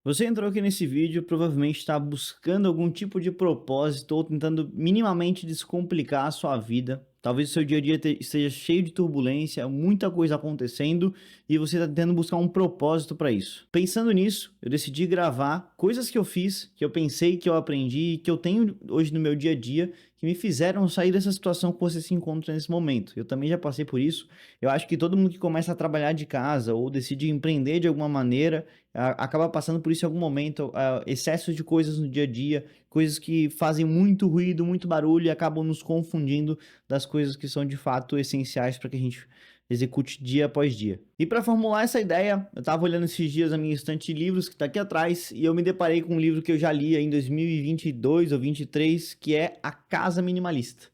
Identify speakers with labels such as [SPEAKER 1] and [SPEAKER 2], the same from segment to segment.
[SPEAKER 1] Você entrou aqui nesse vídeo, provavelmente está buscando algum tipo de propósito ou tentando minimamente descomplicar a sua vida. Talvez o seu dia a dia esteja cheio de turbulência, muita coisa acontecendo e você está tentando buscar um propósito para isso. Pensando nisso, eu decidi gravar coisas que eu fiz, que eu pensei, que eu aprendi, que eu tenho hoje no meu dia a dia, que me fizeram sair dessa situação que você se encontra nesse momento. Eu também já passei por isso. Eu acho que todo mundo que começa a trabalhar de casa ou decide empreender de alguma maneira acaba passando por isso em algum momento, excesso de coisas no dia a dia, coisas que fazem muito ruído, muito barulho e acabam nos confundindo das coisas que são de fato essenciais para que a gente execute dia após dia. E para formular essa ideia, eu estava olhando esses dias a minha estante de livros que está aqui atrás e eu me deparei com um livro que eu já li em 2022 ou 23, que é A Casa Minimalista.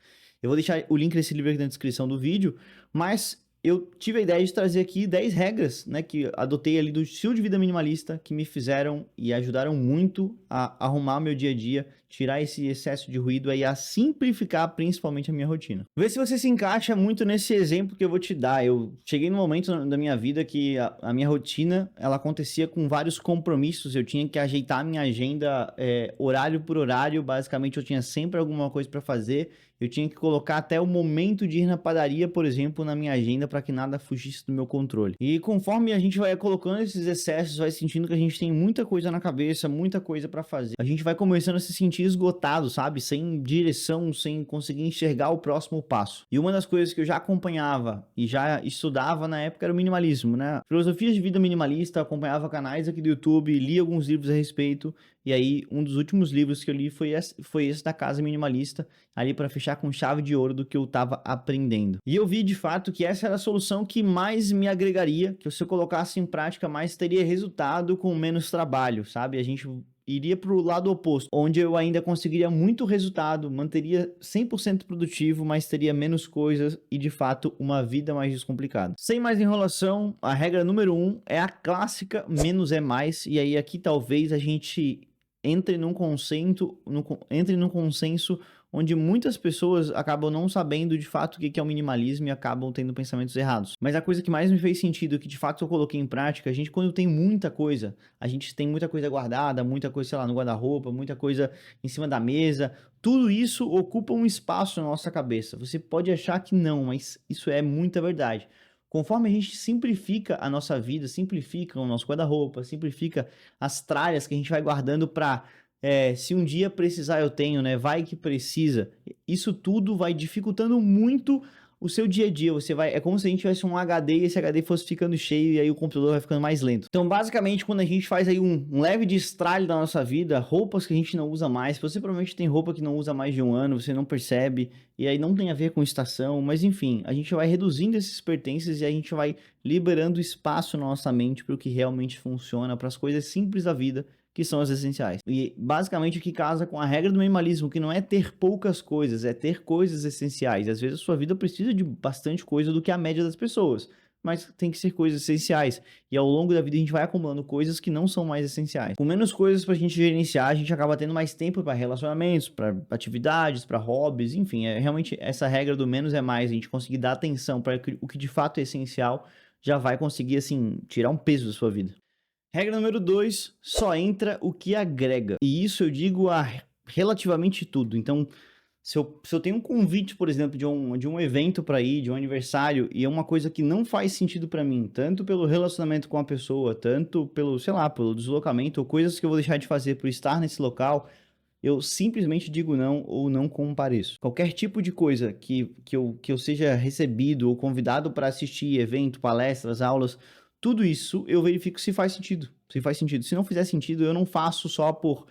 [SPEAKER 1] Eu vou deixar o link desse livro aqui na descrição do vídeo, mas eu tive a ideia de trazer aqui 10 regras, né, que adotei ali do estilo de vida minimalista, que me fizeram e ajudaram muito a arrumar meu dia a dia, tirar esse excesso de ruído aí, a simplificar principalmente a minha rotina. Vê se você se encaixa muito nesse exemplo que eu vou te dar. Eu cheguei num momento da minha vida que a minha rotina, ela acontecia com vários compromissos, eu tinha que ajeitar a minha agenda horário por horário, basicamente eu tinha sempre alguma coisa para fazer, eu tinha que colocar até o momento de ir na padaria, por exemplo, na minha agenda para que nada fugisse do meu controle. E conforme a gente vai colocando esses excessos, vai sentindo que a gente tem muita coisa na cabeça, muita coisa para fazer. A gente vai começando a se sentir esgotado, sabe? Sem direção, sem conseguir enxergar o próximo passo. E uma das coisas que eu já acompanhava e já estudava na época era o minimalismo, né? Filosofias de vida minimalista, acompanhava canais aqui do YouTube, li alguns livros a respeito. E aí, um dos últimos livros que eu li foi esse da Casa Minimalista, ali para fechar com chave de ouro do que eu estava aprendendo. E eu vi de fato que essa era a solução que mais me agregaria, que se eu colocasse em prática mais teria resultado com menos trabalho, sabe? A gente iria para o lado oposto, onde eu ainda conseguiria muito resultado, manteria 100% produtivo, mas teria menos coisas e de fato uma vida mais descomplicada. Sem mais enrolação, a regra número 1 é a clássica menos é mais, e aí aqui talvez a gente entre num consenso onde muitas pessoas acabam não sabendo de fato o que é o minimalismo e acabam tendo pensamentos errados. Mas a coisa que mais me fez sentido, que de fato eu coloquei em prática, a gente quando tem muita coisa, a gente tem muita coisa guardada, muita coisa, sei lá, no guarda-roupa, muita coisa em cima da mesa, tudo isso ocupa um espaço na nossa cabeça. Você pode achar que não, mas isso é muita verdade. Conforme a gente simplifica a nossa vida, simplifica o nosso guarda-roupa, simplifica as tralhas que a gente vai guardando para se um dia precisar eu tenho, né? Vai que precisa. Isso tudo vai dificultando muito o seu dia a dia. É como se a gente tivesse um HD e esse HD fosse ficando cheio e aí o computador vai ficando mais lento. Então, basicamente, quando a gente faz aí um leve destralhe da nossa vida, roupas que a gente não usa mais, você provavelmente tem roupa que não usa mais de um ano, você não percebe, e aí não tem a ver com estação, mas enfim, a gente vai reduzindo esses pertences e a gente vai liberando espaço na nossa mente para o que realmente funciona, para as coisas simples da vida, que são as essenciais. E basicamente o que casa com a regra do minimalismo, que não é ter poucas coisas, é ter coisas essenciais. Às vezes a sua vida precisa de bastante coisa do que a média das pessoas, mas tem que ser coisas essenciais. E ao longo da vida a gente vai acumulando coisas que não são mais essenciais. Com menos coisas pra gente gerenciar, a gente acaba tendo mais tempo para relacionamentos, para atividades, para hobbies, enfim, é realmente essa regra do menos é mais, a gente conseguir dar atenção para o que de fato é essencial, já vai conseguir assim tirar um peso da sua vida. Regra número 2, só entra o que agrega. E isso eu digo a relativamente tudo. Então, se eu tenho um convite, por exemplo, de um evento para ir, de um aniversário, e é uma coisa que não faz sentido para mim, tanto pelo relacionamento com a pessoa, tanto pelo, sei lá, pelo deslocamento, ou coisas que eu vou deixar de fazer por estar nesse local, eu simplesmente digo não ou não compareço. Qualquer tipo de coisa que eu seja recebido ou convidado para assistir evento, palestras, aulas, tudo isso eu verifico se faz sentido. Se faz sentido. Se não fizer sentido, eu não faço só por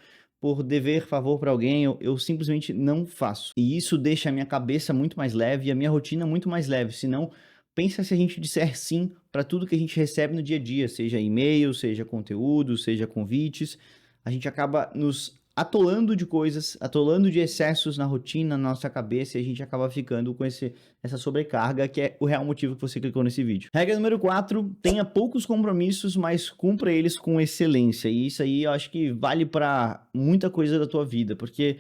[SPEAKER 1] dever favor para alguém, eu simplesmente não faço. E isso deixa a minha cabeça muito mais leve e a minha rotina muito mais leve. Senão, pensa se a gente disser sim para tudo que a gente recebe no dia a dia, seja e-mail, seja conteúdo, seja convites, a gente acaba nos atolando de coisas, atolando de excessos na rotina, na nossa cabeça, e a gente acaba ficando com essa sobrecarga, que é o real motivo que você clicou nesse vídeo. Regra número 4, tenha poucos compromissos, mas cumpra eles com excelência. E isso aí eu acho que vale para muita coisa da tua vida, porque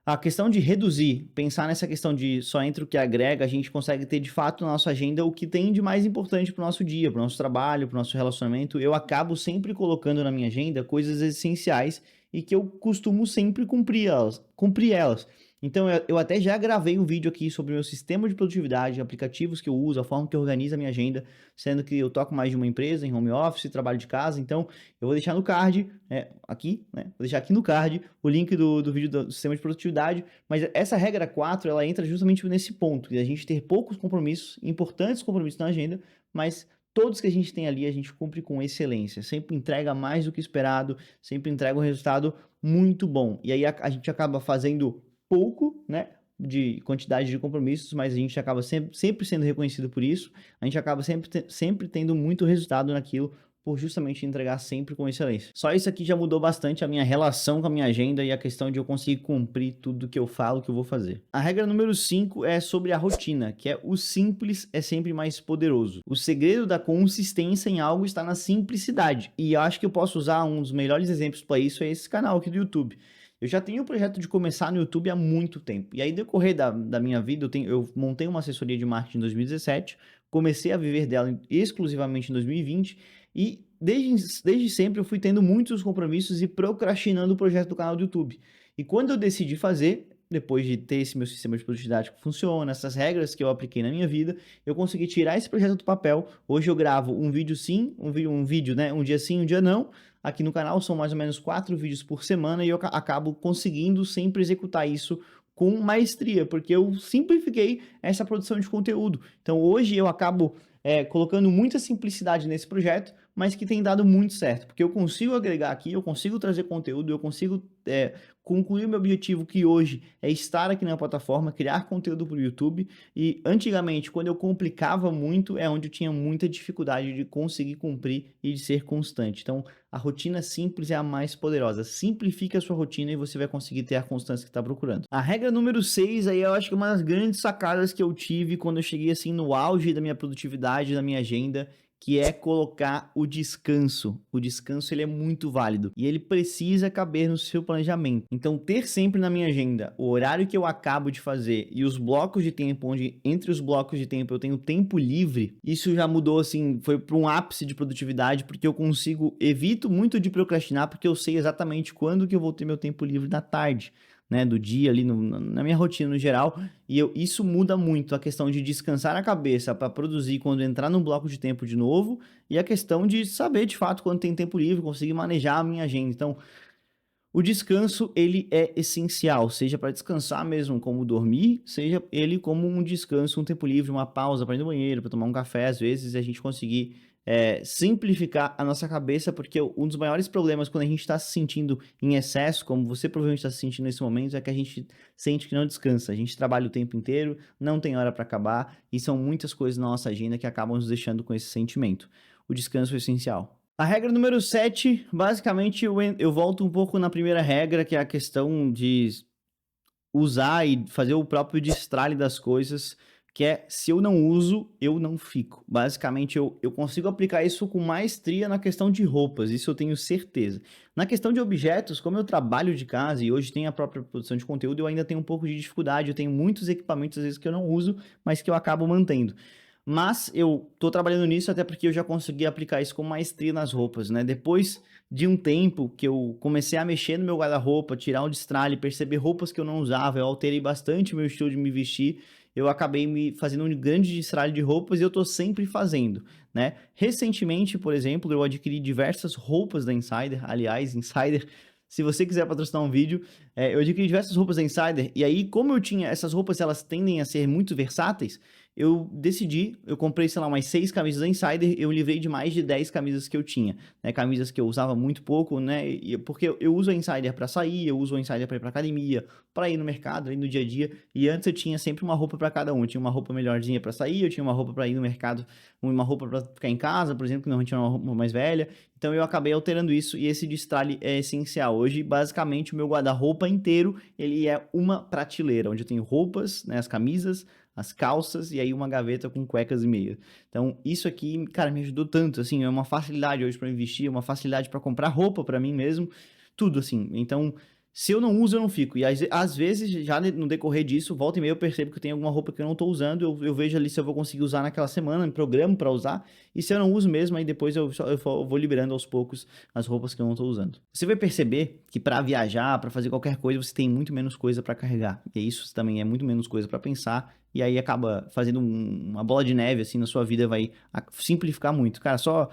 [SPEAKER 1] A questão de reduzir, pensar nessa questão de só entra o que agrega, a gente consegue ter de fato na nossa agenda o que tem de mais importante para o nosso dia, para o nosso trabalho, para o nosso relacionamento. Eu acabo sempre colocando na minha agenda coisas essenciais e que eu costumo sempre cumprir elas. Então eu até já gravei um vídeo aqui sobre o meu sistema de produtividade, aplicativos que eu uso, a forma que eu organizo a minha agenda, sendo que eu toco mais de uma empresa em home office, trabalho de casa, então eu vou deixar no card, aqui, né? Vou deixar aqui no card o link do vídeo do sistema de produtividade, mas essa regra 4 ela entra justamente nesse ponto, de a gente ter poucos compromissos, importantes compromissos na agenda, mas todos que a gente tem ali, a gente cumpre com excelência, sempre entrega mais do que esperado, sempre entrega um resultado muito bom. E aí a gente acaba fazendo pouco, né, de quantidade de compromissos, mas a gente acaba sempre sendo reconhecido por isso, a gente acaba sempre tendo muito resultado naquilo, por justamente entregar sempre com excelência. Só isso aqui já mudou bastante a minha relação com a minha agenda e a questão de eu conseguir cumprir tudo que eu falo que eu vou fazer. A regra número 5 é sobre a rotina, que é o simples é sempre mais poderoso. O segredo da consistência em algo está na simplicidade. E eu acho que eu posso usar um dos melhores exemplos para isso é esse canal aqui do YouTube. Eu já tenho o projeto de começar no YouTube há muito tempo. E aí, decorrer da minha vida, eu montei uma assessoria de marketing em 2017, comecei a viver dela exclusivamente em 2020, e desde sempre eu fui tendo muitos compromissos e procrastinando o projeto do canal do YouTube. E quando eu decidi fazer, depois de ter esse meu sistema de produtividade que funciona, essas regras que eu apliquei na minha vida, eu consegui tirar esse projeto do papel. Hoje eu gravo um vídeo sim, um vídeo, né? Um dia sim, um dia não. Aqui no canal são mais ou menos 4 vídeos por semana e eu acabo conseguindo sempre executar isso com maestria, porque eu simplifiquei essa produção de conteúdo. Então hoje eu acabo colocando muita simplicidade nesse projeto, mas que tem dado muito certo, porque eu consigo agregar aqui, eu consigo trazer conteúdo, eu consigo concluir o meu objetivo, que hoje é estar aqui na plataforma, criar conteúdo para o YouTube. E antigamente, quando eu complicava muito, é onde eu tinha muita dificuldade de conseguir cumprir e de ser constante. Então, a rotina simples é a mais poderosa. Simplifique a sua rotina e você vai conseguir ter a constância que está procurando. A regra número 6, aí eu acho que é uma das grandes sacadas que eu tive quando eu cheguei assim no auge da minha produtividade, da minha agenda, que é colocar o descanso. O descanso ele é muito válido e ele precisa caber no seu planejamento. Então, ter sempre na minha agenda o horário que eu acabo de fazer e os blocos de tempo, onde entre os blocos de tempo eu tenho tempo livre, isso já mudou assim, foi para um ápice de produtividade, porque eu evito muito de procrastinar, porque eu sei exatamente quando que eu vou ter meu tempo livre na tarde, né, do dia ali na minha rotina no geral, e isso muda muito a questão de descansar a cabeça para produzir quando entrar num bloco de tempo de novo, e a questão de saber de fato quando tem tempo livre, conseguir manejar a minha agenda. Então, o descanso ele é essencial, seja para descansar mesmo, como dormir, seja ele como um descanso, um tempo livre, uma pausa para ir no banheiro, para tomar um café, às vezes a gente conseguir simplificar a nossa cabeça, porque um dos maiores problemas quando a gente está se sentindo em excesso, como você provavelmente está se sentindo nesse momento, é que a gente sente que não descansa, a gente trabalha o tempo inteiro, não tem hora para acabar, e são muitas coisas na nossa agenda que acabam nos deixando com esse sentimento. O descanso é essencial. A regra número 7, basicamente eu volto um pouco na primeira regra, que é a questão de usar e fazer o próprio destralhe das coisas, que é, se eu não uso, eu não fico. Basicamente, eu consigo aplicar isso com maestria na questão de roupas, isso eu tenho certeza. Na questão de objetos, como eu trabalho de casa e hoje tenho a própria produção de conteúdo, eu ainda tenho um pouco de dificuldade, eu tenho muitos equipamentos, às vezes, que eu não uso, mas que eu acabo mantendo. Mas eu tô trabalhando nisso até porque eu já consegui aplicar isso com maestria nas roupas, né? Depois de um tempo que eu comecei a mexer no meu guarda-roupa, tirar o destralhe, perceber roupas que eu não usava, eu alterei bastante o meu estilo de me vestir, eu acabei me fazendo um grande destralhe de roupas e eu tô sempre fazendo, né? Recentemente, por exemplo, eu adquiri diversas roupas da Insider, aliás, Insider, se você quiser patrocinar um vídeo, eu adquiri diversas roupas da Insider, e aí, como eu tinha essas roupas, elas tendem a ser muito versáteis, eu comprei, sei lá, umas 6 camisas da Insider, eu livrei de mais de 10 camisas que eu tinha, né, camisas que eu usava muito pouco, né, porque eu uso a Insider para sair, eu uso a Insider para ir para academia, para ir no mercado, aí no dia a dia, e antes eu tinha sempre uma roupa para cada um, eu tinha uma roupa melhorzinha para sair, eu tinha uma roupa para ir no mercado, uma roupa para ficar em casa, por exemplo, que normalmente era uma roupa mais velha, então eu acabei alterando isso e esse destralhe é essencial. Hoje, basicamente, o meu guarda-roupa inteiro, ele é uma prateleira, onde eu tenho roupas, né, as camisas, as calças e aí uma gaveta com cuecas e meia. Então, isso aqui, cara, me ajudou tanto, assim, é uma facilidade hoje para investir, é uma facilidade para comprar roupa para mim mesmo, tudo assim. Então, Se eu não uso, eu não fico. E às vezes, já no decorrer disso, volta e meia eu percebo que eu tenho alguma roupa que eu não tô usando, eu vejo ali se eu vou conseguir usar naquela semana, me programo pra usar, e se eu não uso mesmo, aí depois eu vou liberando aos poucos as roupas que eu não tô usando. Você vai perceber que pra viajar, pra fazer qualquer coisa, você tem muito menos coisa pra carregar. E isso também é muito menos coisa pra pensar, e aí acaba fazendo uma bola de neve, assim, na sua vida, vai simplificar muito. Cara, só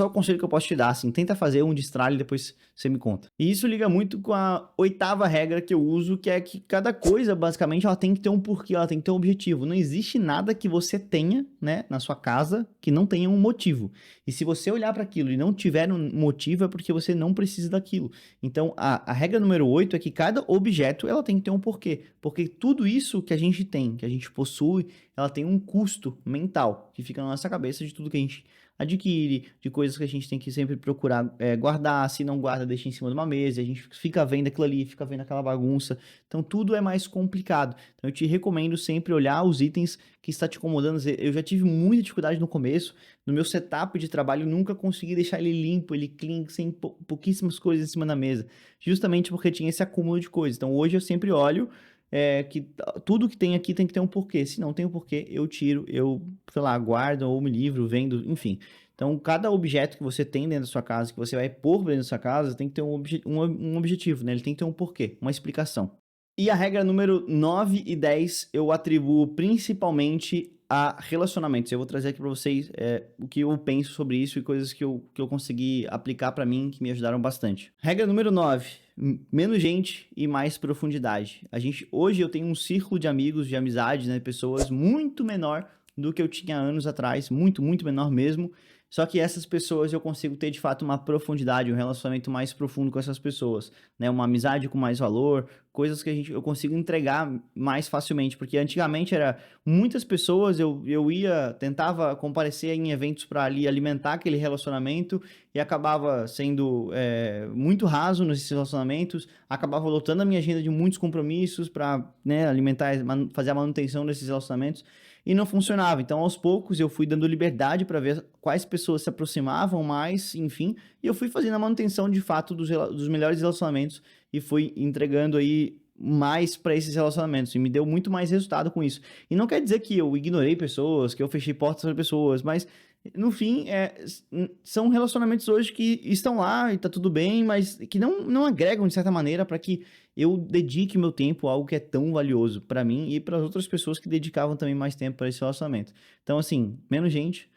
[SPEAKER 1] o conselho que eu posso te dar, assim, tenta fazer um destralhe e depois você me conta. E isso liga muito com a oitava regra que eu uso, que é que cada coisa, basicamente, ela tem que ter um porquê, ela tem que ter um objetivo. Não existe nada que você tenha, né, na sua casa que não tenha um motivo. E se você olhar para aquilo e não tiver um motivo, é porque você não precisa daquilo. Então, a regra número 8 é que cada objeto, ela tem que ter um porquê. Porque tudo isso que a gente tem, que a gente possui, ela tem um custo mental que fica na nossa cabeça de tudo que a gente adquire, de coisas que a gente tem que sempre procurar guardar, se não guarda, deixa em cima de uma mesa, e a gente fica vendo aquilo ali, fica vendo aquela bagunça. Então tudo é mais complicado. Então eu te recomendo sempre olhar os itens que está te incomodando. Eu já tive muita dificuldade no começo, no meu setup de trabalho, eu nunca consegui deixar ele limpo, ele clean, sem pouquíssimas coisas em cima da mesa, justamente porque tinha esse acúmulo de coisas. Então hoje eu sempre olho que tudo que tem aqui tem que ter um porquê. Se não tem um porquê, eu tiro, eu, sei lá, guardo ou me livro, vendo, enfim. Então, cada objeto que você tem dentro da sua casa, que você vai pôr dentro da sua casa, tem que ter um objetivo, né? Ele tem que ter um porquê, uma explicação. E a regra número 9 e 10 eu atribuo principalmente a relacionamentos. Eu vou trazer aqui para vocês o que eu penso sobre isso e coisas que eu consegui aplicar para mim que me ajudaram bastante. Regra número 9, menos gente e mais profundidade. Hoje eu tenho um círculo de amigos, de amizades, né, pessoas muito menor do que eu tinha anos atrás, muito, muito menor mesmo. Só que essas pessoas eu consigo ter de fato uma profundidade, um relacionamento mais profundo com essas pessoas, né? Uma amizade com mais valor, coisas que eu consigo entregar mais facilmente, porque antigamente era muitas pessoas, tentava comparecer em eventos para ali alimentar aquele relacionamento e acabava sendo muito raso nesses relacionamentos, acabava lotando a minha agenda de muitos compromissos para, né, alimentar, fazer a manutenção desses relacionamentos. E não funcionava. Então, aos poucos, eu fui dando liberdade para ver quais pessoas se aproximavam mais, enfim, e eu fui fazendo a manutenção de fato dos melhores relacionamentos e fui entregando aí mais para esses relacionamentos e me deu muito mais resultado com isso. E não quer dizer que eu ignorei pessoas, que eu fechei portas para pessoas, mas no fim, são relacionamentos hoje que estão lá e tá tudo bem, mas que não agregam de certa maneira para que eu dedique meu tempo a algo que é tão valioso para mim e para as outras pessoas que dedicavam também mais tempo para esse relacionamento. Então, assim, menos gente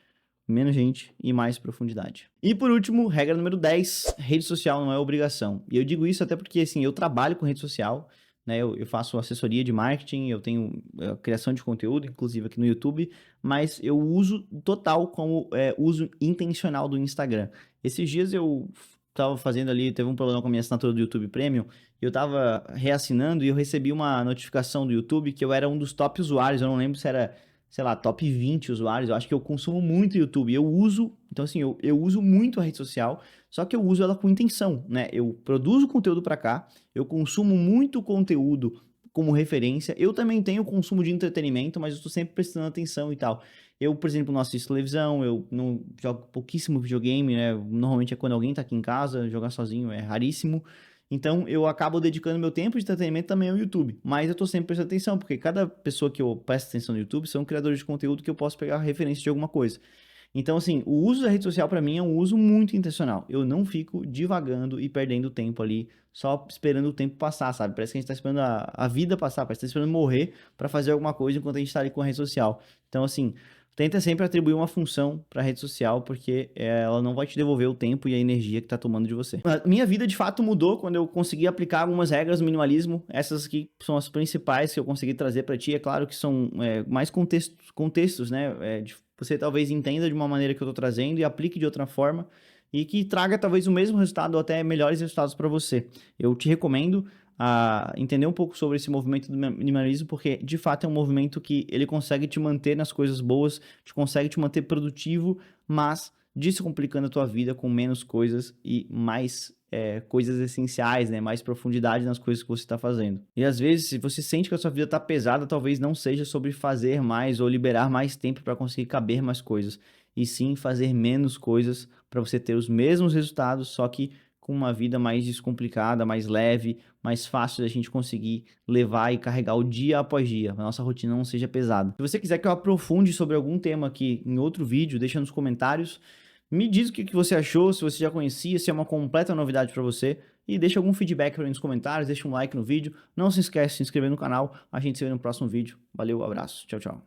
[SPEAKER 1] e mais profundidade. E por último, regra número 10, rede social não é obrigação. E eu digo isso até porque, assim, eu trabalho com rede social, né? Eu faço assessoria de marketing, eu tenho criação de conteúdo, inclusive aqui no YouTube, mas eu uso total como uso intencional do Instagram. Esses dias eu tava fazendo ali, teve um problema com a minha assinatura do YouTube Premium, e eu tava reassinando e eu recebi uma notificação do YouTube que eu era um dos top usuários, eu não lembro se era, sei lá, top 20 usuários, eu acho que eu consumo muito YouTube, eu uso, então assim, eu uso muito a rede social, só que eu uso ela com intenção, né? Eu produzo conteúdo para cá, eu consumo muito conteúdo como referência, eu também tenho consumo de entretenimento, mas eu estou sempre prestando atenção e tal. Eu, por exemplo, não assisto televisão, eu não jogo pouquíssimo videogame, né? Normalmente é quando alguém tá aqui em casa, jogar sozinho é raríssimo. Então eu acabo dedicando meu tempo de entretenimento também ao YouTube. Mas eu tô sempre prestando atenção, porque cada pessoa que eu presto atenção no YouTube são criadores de conteúdo que eu posso pegar referência de alguma coisa. Então, assim, o uso da rede social para mim é um uso muito intencional. Eu não fico divagando e perdendo tempo ali, só esperando o tempo passar, sabe? Parece que a gente tá esperando a vida passar, parece que tá esperando morrer para fazer alguma coisa enquanto a gente tá ali com a rede social. Então, assim, tenta sempre atribuir uma função para a rede social, porque ela não vai te devolver o tempo e a energia que tá tomando de você. A minha vida, de fato, mudou quando eu consegui aplicar algumas regras do minimalismo. Essas aqui são as principais que eu consegui trazer para ti. É claro que são mais contextos, né? Você talvez entenda de uma maneira que eu tô trazendo e aplique de outra forma e que traga talvez o mesmo resultado ou até melhores resultados para você. Eu te recomendo a entender um pouco sobre esse movimento do minimalismo, porque de fato é um movimento que ele consegue te manter nas coisas boas, consegue te manter produtivo, mas descomplicando a tua vida com menos coisas e mais coisas essenciais, né? Mais profundidade nas coisas que você está fazendo. E às vezes, se você sente que a sua vida está pesada, talvez não seja sobre fazer mais ou liberar mais tempo para conseguir caber mais coisas, e sim fazer menos coisas para você ter os mesmos resultados, só que com uma vida mais descomplicada, mais leve, mais fácil da gente conseguir levar e carregar o dia após dia, a nossa rotina não seja pesada. Se você quiser que eu aprofunde sobre algum tema aqui em outro vídeo, deixa nos comentários, me diz o que você achou, se você já conhecia, se é uma completa novidade para você, e deixa algum feedback para mim nos comentários, deixa um like no vídeo, não se esquece de se inscrever no canal, a gente se vê no próximo vídeo. Valeu, abraço, tchau, tchau.